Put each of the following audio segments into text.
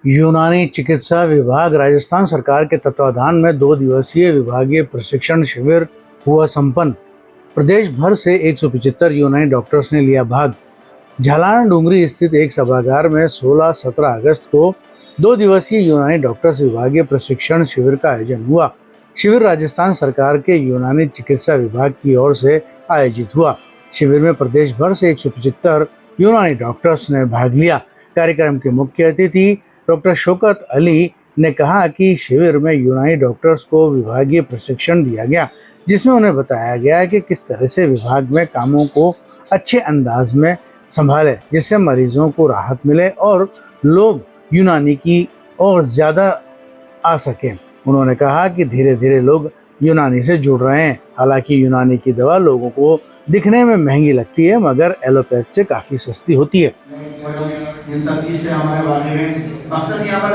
यूनानी चिकित्सा विभाग राजस्थान सरकार के तत्वाधान में 2 दिवसीय विभागीय प्रशिक्षण शिविर हुआ संपन्न। प्रदेश भर से 175 यूनानी डॉक्टर्स ने लिया भाग। झालाना डूंगरी स्थित एक सभागार में 16-17 अगस्त को 2 दिवसीय यूनानी डॉक्टर्स विभागीय प्रशिक्षण शिविर का आयोजन हुआ। शिविर राजस्थान सरकार के यूनानी चिकित्सा विभाग की ओर से आयोजित हुआ। शिविर में प्रदेश भर से 175 यूनानी डॉक्टर्स ने भाग लिया। कार्यक्रम के मुख्य अतिथि डॉक्टर शौकत अली ने कहा कि शिविर में यूनानी डॉक्टर्स को विभागीय प्रशिक्षण दिया गया, जिसमें उन्हें बताया गया कि किस तरह से विभाग में कामों को अच्छे अंदाज में संभाले, जिससे मरीजों को राहत मिले और लोग यूनानी की ओर ज़्यादा आ सकें। उन्होंने कहा कि धीरे धीरे लोग यूनानी से जुड़ रहे हैं। हालांकि यूनानी की दवा लोगों को दिखने में महंगी लगती है, मगर एलोपैथ से काफ़ी सस्ती होती है। ये सब चीज से हमारे बारे में मकसद यहाँ पर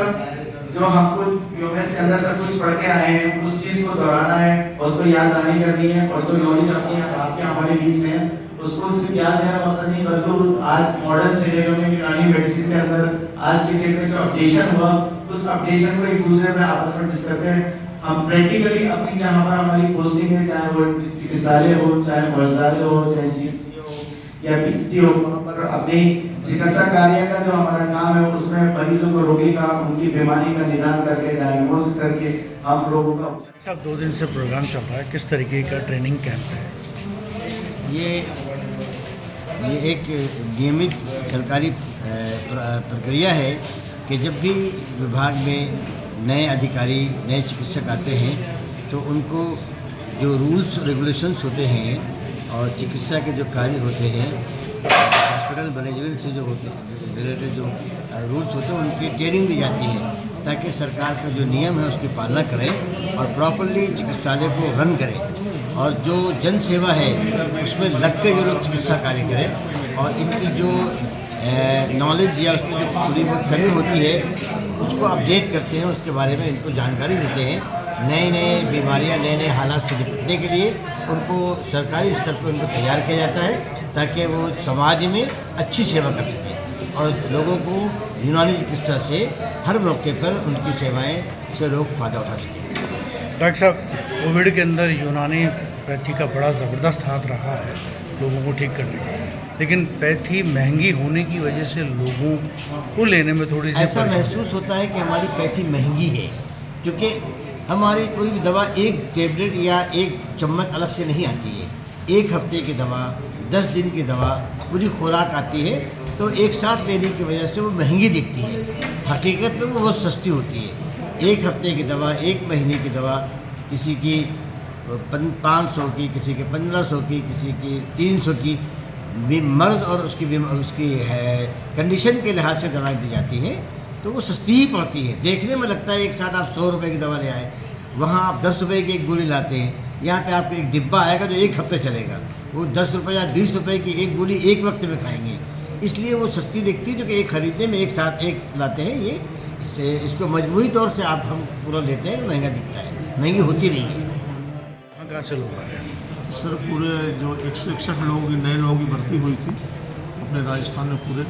जो हमको यूएस के अंदर सब कुछ पढ़ के आए हैं, उस चीज को दोहराना है, उसको याददानी करनी है, और जो नॉलेज अपनी आपके हमारे बीच में है उसको सिर्फ याद देना पसंद नहीं, बल्कि आज मॉडर्न सिनेरियो में यूनानी मेडिसिन के अंदर आज के डेट में जो अपडेशन हुआ, उस अपडेशन को एक दूसरे में आपस में डिस्कस करें। हम प्रैक्टिकली अपनी जहाँ पर हमारी पोस्टिंग है, चाहे वो चिकित्सालय हो, चाहे मर्जदालय हो, चाहे सीएससी हो या पीसी हो, वहाँ पर अपनी चिकित्सा कार्य का जो हमारा काम है उसमें मरीजों को रोगी का उनकी बीमारी का निदान करके डायग्नोस करके हम लोगों का। सब 2 दिन से प्रोग्राम चल रहा है, किस तरीके का ट्रेनिंग कैंप है? ये एक नियमित सरकारी प्रक्रिया है कि जब भी विभाग में नए अधिकारी, नए चिकित्सक आते हैं तो उनको जो रूल्स रेगुलेशंस होते हैं और चिकित्सा के जो कार्य होते हैं, हॉस्पिटल मैनेजमेंट से जो होते हैं रिलेटेड जो रूल्स होते हैं, उनकी ट्रेनिंग दी जाती है ताकि सरकार का जो नियम है उसकी पालना करें और प्रॉपर्ली चिकित्सालय को रन करें, और जो जन सेवा है उसमें लग के जो लोग चिकित्सा कार्य करें, और इनकी जो नॉलेज या उसमें जो थोड़ी बहुत कमी होती है उसको अपडेट करते हैं, उसके बारे में इनको जानकारी देते हैं। नए नए बीमारियां, नए नए हालात से निपटने के लिए उनको सरकारी स्तर पर उनको तैयार किया जाता है ताकि वो समाज में अच्छी सेवा कर सकें और लोगों को यूनानी चिकित्सा से हर मौके पर उनकी सेवाएं से लोग फ़ायदा उठा सकें। डॉक्टर साहब, कोविड के अंदर यूनानी पैथी का बड़ा ज़बरदस्त हाथ रहा है लोगों को ठीक करने में, लेकिन पैथी महंगी होने की वजह से लोगों को लेने में थोड़ी सी ऐसा महसूस होता है कि हमारी पैथी महंगी है, क्योंकि हमारी कोई भी दवा एक टेबलेट या एक चम्मच अलग से नहीं आती है। 1 हफ्ते की दवा, 10 दिन की दवा, पूरी खुराक आती है, तो एक साथ लेने की वजह से वो महंगी दिखती है। हकीकत में वो बहुत सस्ती होती है। 1 हफ्ते की दवा, 1 महीने की दवा किसी की 500 की, किसी के 1500 की, किसी की 300 की, मर्ज और उसकी कंडीशन के लिहाज से दवाएं दी जाती हैं, तो वो सस्ती ही पड़ती है। देखने में लगता है एक साथ आप 100 रुपये की दवा ले आए, वहाँ आप 10 रुपये की एक गोली लाते हैं। यहाँ पे आपको एक डिब्बा आएगा जो 1 हफ्ते चलेगा, वो 10 रुपये या 20 रुपये की एक गोली एक वक्त में खाएंगे, इसलिए वो सस्ती दिखती है। जो कि एक खरीदने में एक साथ एक लाते हैं, ये इसको मजबूरी तौर से आप हम पूरा लेते हैं, महंगा दिखता है, महंगी होती नहीं है। कहाँ से लोग आए? सर, पूरे जो 161 लोगों की नए लोगों की भर्ती हुई थी अपने राजस्थान में पूरे,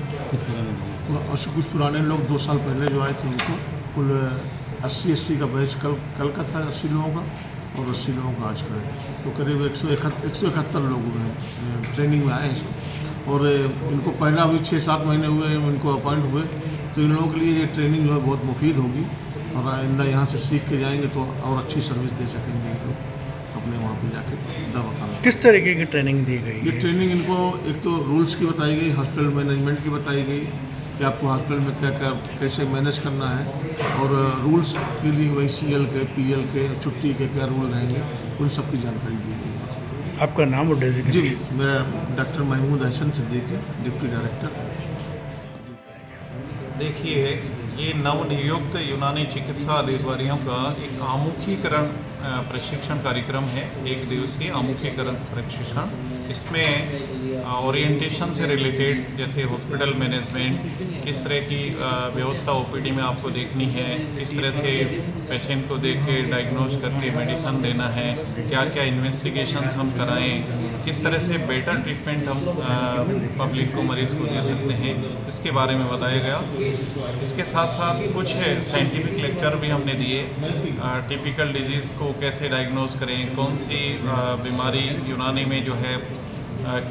और कुछ पुराने लोग 2 साल पहले जो आए थे उनको कुल 80 का बैच कल का था, 80 लोगों का, और 80 लोगों का आज का है, तो करीब 171 लोग हुए हैं ट्रेनिंग में आए हैं सब। और इनको पहला अभी 6-7 महीने हुए इनको अपॉइंट हुए, तो इन लोगों के लिए ये ट्रेनिंग जो है बहुत मुफीद होगी, और आइंदा यहाँ से सीख के जाएंगे तो और अच्छी सर्विस दे सकेंगे ये लोग अपने वहाँ पे जाके दवा खाना। किस तरीके की ट्रेनिंग दी गई? ये ट्रेनिंग इनको एक तो रूल्स की बताई गई, हॉस्पिटल मैनेजमेंट की बताई गई कि आपको हॉस्पिटल में क्या क्या कैसे मैनेज करना है, और रूल्स के लिए वही CL के, PL के, छुट्टी के क्या रूल रहेंगे, उन सब की जानकारी दी गई है। आपका नाम और डेजिग्नेशन? जी, मेरा डॉक्टर महमूद हसन सिद्दीकी है, डिप्टी डायरेक्टर। देखिए, ये नवनियुक्त यूनानी चिकित्सा अधिकारियों का एक आमुखीकरण प्रशिक्षण कार्यक्रम है, 1 दिवसीय अमुखीकरण प्रशिक्षण। इसमें ओरिएंटेशन से रिलेटेड जैसे हॉस्पिटल मैनेजमेंट, किस तरह की व्यवस्था ओपीडी में आपको देखनी है, किस तरह से पेशेंट को देख के डायग्नोज करके मेडिसिन देना है, क्या क्या इन्वेस्टिगेशन हम कराएं, किस तरह से बेटर ट्रीटमेंट हम पब्लिक को, मरीज़ को दे सकते हैं, इसके बारे में बताया गया। इसके साथ साथ कुछ साइंटिफिक लेक्चर भी हमने दिए। टिपिकल डिजीज़ को कैसे डायग्नोज करें, कौन सी बीमारी यूनानी में जो है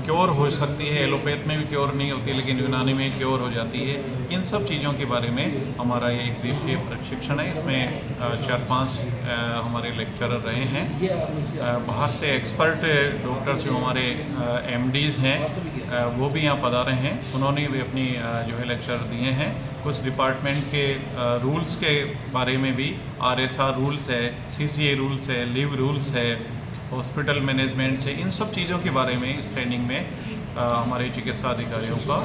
क्योर हो सकती है, एलोपैथ में भी क्योर नहीं होती लेकिन यूनानी में क्योर हो जाती है। इन सब चीज़ों के बारे में हमारा ये 1 दिवसीय प्रशिक्षण है। इसमें 4-5 हमारे लेक्चरर रहे हैं। बाहर से एक्सपर्ट डॉक्टर्स जो हमारे MDs हैं वो भी यहाँ पधारे हैं। उन्होंने भी अपनी जो है लेक्चर दिए हैं। कुछ डिपार्टमेंट के रूल्स के बारे में भी, RSR रूल्स है, CCA रूल्स है, लीव रूल्स है, हॉस्पिटल मैनेजमेंट से, इन सब चीज़ों के बारे में इस ट्रेनिंग में हमारे चिकित्सा अधिकारियों का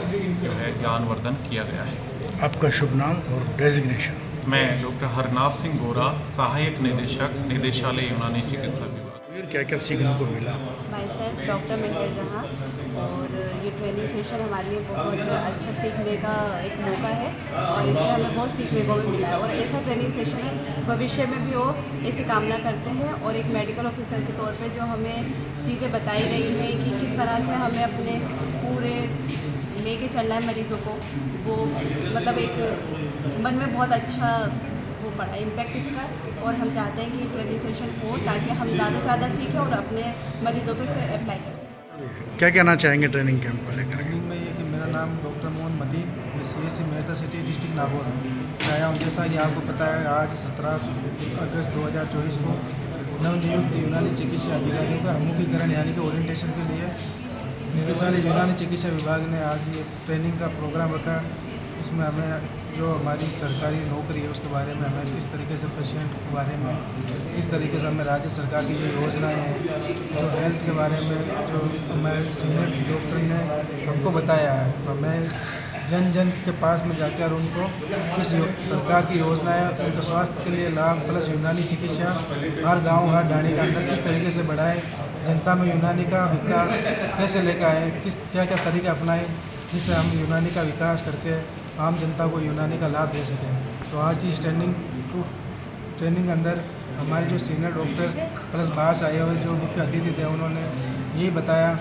जो है ज्ञानवर्धन किया गया है। आपका शुभ नाम और डेजिग्नेशन? मैं डॉक्टर हरनाथ सिंह गोरा, सहायक निदेशक, निदेशालय यूनानी चिकित्सा विभाग। क्या क्या सीखने को मिला? माई सेल्फ डॉक्टर मेहर जहाँ, और ये ट्रेनिंग सेशन हमारे लिए बहुत अच्छा सीखने का एक मौका है और इससे हमें बहुत सीखने को भी मिला है। और ऐसा ट्रेनिंग सेशन भविष्य में भी हो, ऐसी कामना करते हैं। और एक मेडिकल ऑफिसर के तौर पे जो हमें चीज़ें बताई गई हैं कि किस तरह से हमें अपने पूरे लेके चलना है मरीज़ों को, वो मतलब एक मन में बहुत अच्छा वो पड़ा इम्पैक्ट इसका। और हम चाहते हैं कि ट्रेनिंग सेशन हो ताकि हम ज़्यादा से ज़्यादा सीखें और अपने मरीज़ों पर इसे अप्लाई कर सकें। क्या कहना चाहेंगे ट्रेनिंग कैंप को लेकर? मैं ये कि मेरा नाम डॉक्टर मोहन मदी, मैं CSC Mehta city district Nagaur से आया हूँ। जैसा कि आपको पता है, आज 17 अगस्त 2024 को नवनियुक्त यूनानी चिकित्सा अधिकारियों का अमुखीकरण यानी कि ओरिएंटेशन के लिए निदेशालय यूनानी चिकित्सा विभाग ने आज ये ट्रेनिंग का प्रोग्राम रखा। इसमें हमें जो हमारी सरकारी नौकरी है उसके बारे में, हमें किस तरीके से पेशेंट के बारे में, किस तरीके से हमें राज्य सरकार की जो योजनाएं हैं, जो हेल्थ के बारे में जो हमारे सीनियर डॉक्टर ने हमको बताया है, तो हमें जन जन के पास में जाकर उनको इस सरकार की योजनाएं, उनके स्वास्थ्य के लिए लाभ प्लस यूनानी चिकित्सा हर गाँव हर डाणी के अंदर किस तरीके से बढ़ाएं, जनता में यूनानी का विकास कैसे लेकर आए, किस क्या क्या तरीके अपनाएं जिससे हम यूनानी का विकास करके आम जनता को यूनानी का लाभ दे सकें। तो आज की इस ट्रेनिंग अंदर हमारे जो सीनियर डॉक्टर्स प्लस बाहर से आए हुए जो मुख्य अतिथि थे उन्होंने यही बताया।